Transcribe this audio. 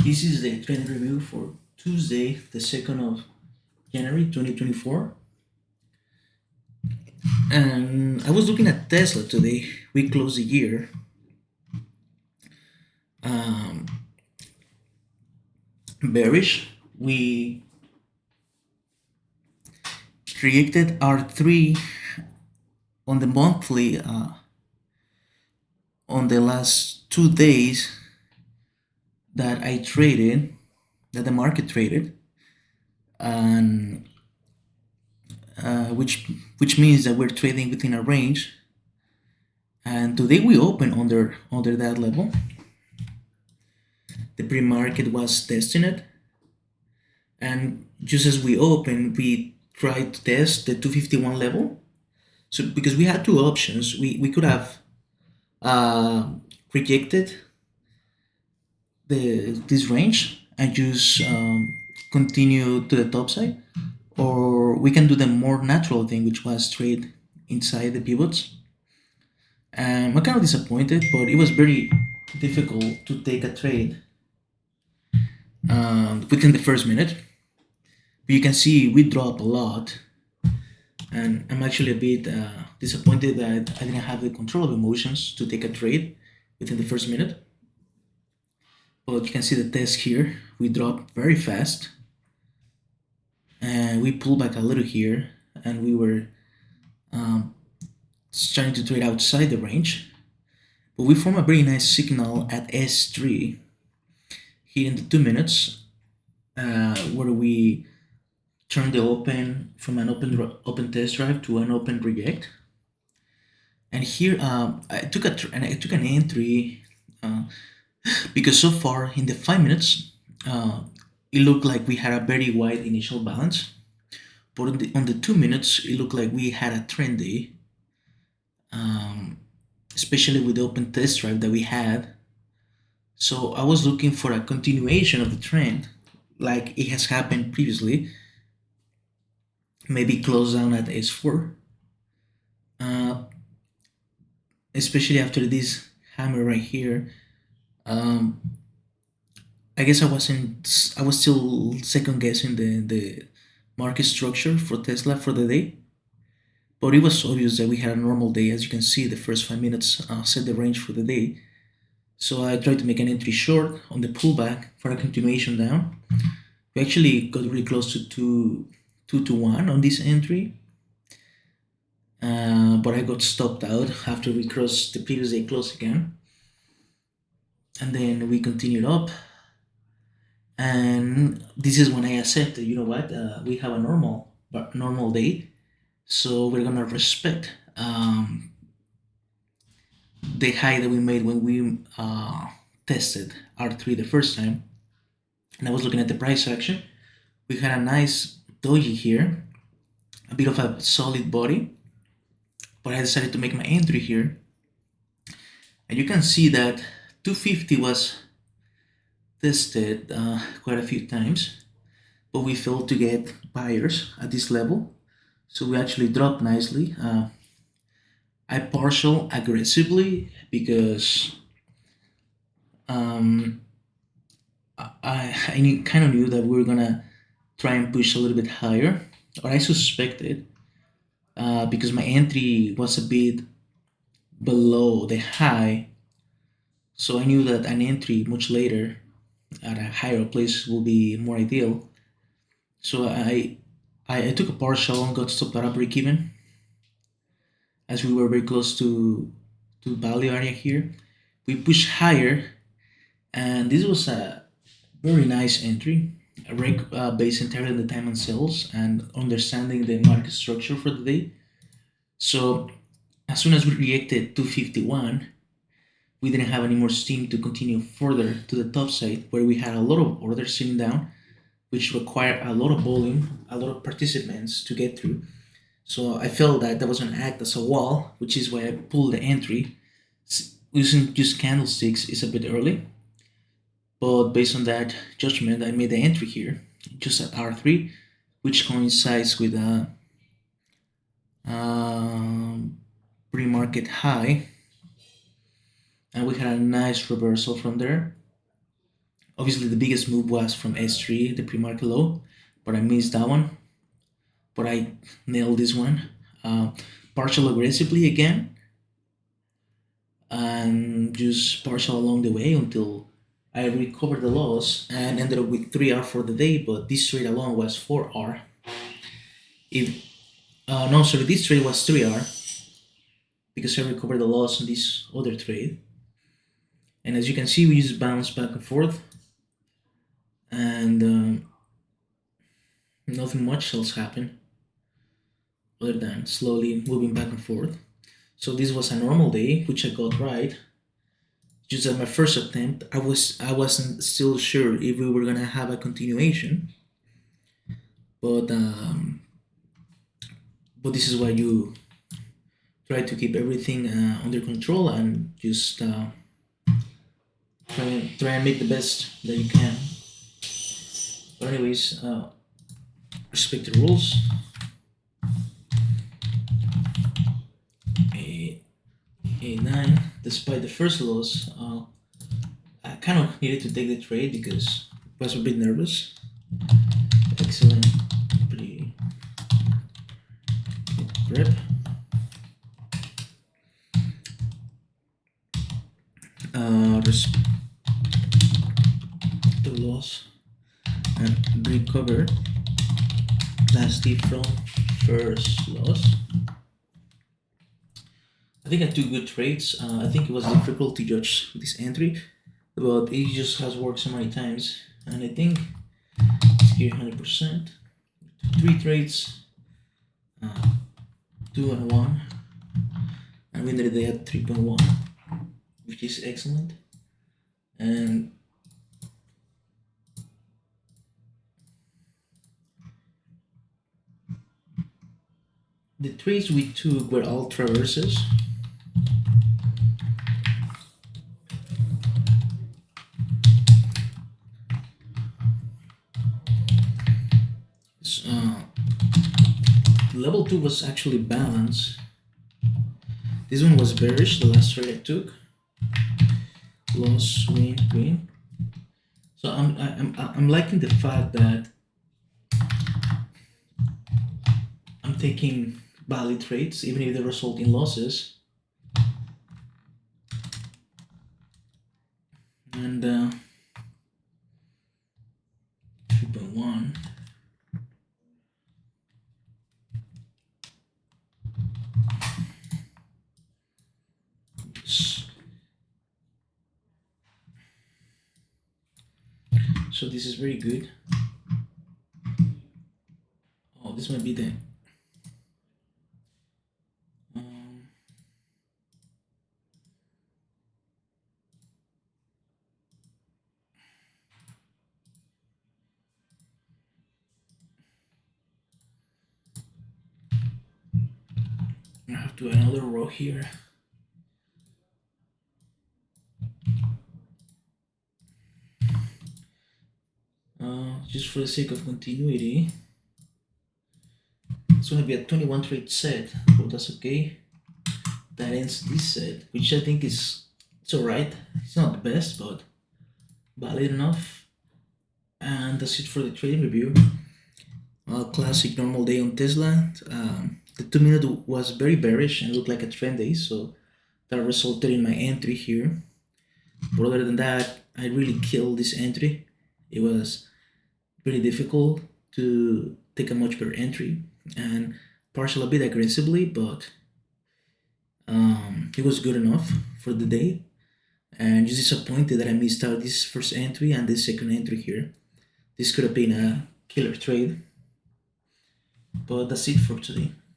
This is the trend review for Tuesday, the 2nd of January 2024. And I was looking at Tesla today. We closed the year um, bearish. We created R3 on the monthly on the last 2 days that I traded, that the market traded, and which means that we're trading within a range. And today we opened under that level. The pre-market was testing it, and just as we opened, we tried to test the 251 level. So because we had two options, we could have rejected this range and just continue to the top side, or we can do the more natural thing, which was trade inside the pivots. I'm kind of disappointed, but it was very difficult to take a trade within the first minute. But you can see we drop a lot, and I'm actually a bit disappointed that I didn't have the control of emotions to take a trade within the first minute. But you can see the test here. We drop very fast, and we pull back a little here, and we were starting to trade outside the range. But we form a very nice signal at S3 here in the 2 minutes, where we turn the open from an open test drive to an open reject. And here I took an entry because so far in the 5 minutes it looked like we had a very wide initial balance, but on the 2 minutes it looked like we had a trend day, especially with the open test drive that we had. So I was looking for a continuation of the trend, like it has happened previously, maybe close down at S4, especially after this hammer right here. I guess I was still second guessing the market structure for Tesla for the day, but it was obvious that we had a normal day. As you can see, the first 5 minutes set the range for the day. So I tried to make an entry short on the pullback for a continuation down. We actually got really close to 2 to 1 on this entry, but I got stopped out after we crossed the previous day close again. And then we continued up, and this is when I accepted, you know what, we have a normal day, so we're gonna respect the high that we made when we tested R3 the first time. And I was looking at the price action. We had a nice doji here, a bit of a solid body, but I decided to make my entry here. And you can see that 250 was tested quite a few times, but we failed to get buyers at this level. So we actually dropped nicely. I partial aggressively because I kind of knew that we were gonna try and push a little bit higher, or I suspected, because my entry was a bit below the high. So I knew that an entry much later at a higher place will be more ideal. So I took a partial and got stopped at a break even, as we were very close to value area here. We pushed higher, and this was a very nice entry, a reg based entirely on the time and sales and understanding the market structure for the day. So as soon as we reacted 251, we didn't have any more steam to continue further to the top side, where we had a lot of orders sitting down, which required a lot of volume, a lot of participants to get through. So I felt that that was going to act as a wall, which is why I pulled the entry. Using just candlesticks is a bit early, but based on that judgment, I made the entry here, just at R3, which coincides with a pre-market high, and we had a nice reversal from there. Obviously, the biggest move was from S3, the pre-market low, but I missed that one. But I nailed this one. Uh, Partial aggressively again, and just partial along the way until I recovered the loss and ended up with 3R for the day. But this trade alone was 4R. If no, sorry, this trade was 3R because I recovered the loss on this other trade. And as you can see, we just bounce back and forth, and nothing much else happened other than slowly moving back and forth. So this was a normal day, which I got right. Just at my first attempt, I wasn't still sure if we were gonna have a continuation, but this is why you try to keep everything under control and just try and make the best that you can. But anyways, respect the rules. A9. Despite the first loss, I kind of needed to take the trade because I was a bit nervous. Excellent, pretty good prep. Respect the loss and recover lastly from first loss. I think I took good trades. I think it was difficult to judge this entry, but it just has worked so many times, and I think it's here 100%. 3 trades, 2 and 1, and we ended the day at 3.1, which is excellent. And the trades we took were all traverses. Level 2 was actually balanced. This one was bearish, the last trade I took. Loss, win, win. So I'm liking the fact that I'm taking valid trades, even if they result in losses. And 3.1. So this is very good. Oh, this might be the I have to do another row here. Just for the sake of continuity, it's going to be a 21 trade set, but that's okay. That ends this set, which I think it's alright. It's not the best, but valid enough. And that's it for the trading review. Classic normal day on Tesla. The 2-minute was very bearish and looked like a trend day, so that resulted in my entry here. But other than that, I really killed this entry. It was pretty difficult to take a much better entry and partial a bit aggressively, but it was good enough for the day. And just disappointed that I missed out this first entry and this second entry here. This could have been a killer trade. But that's it for today.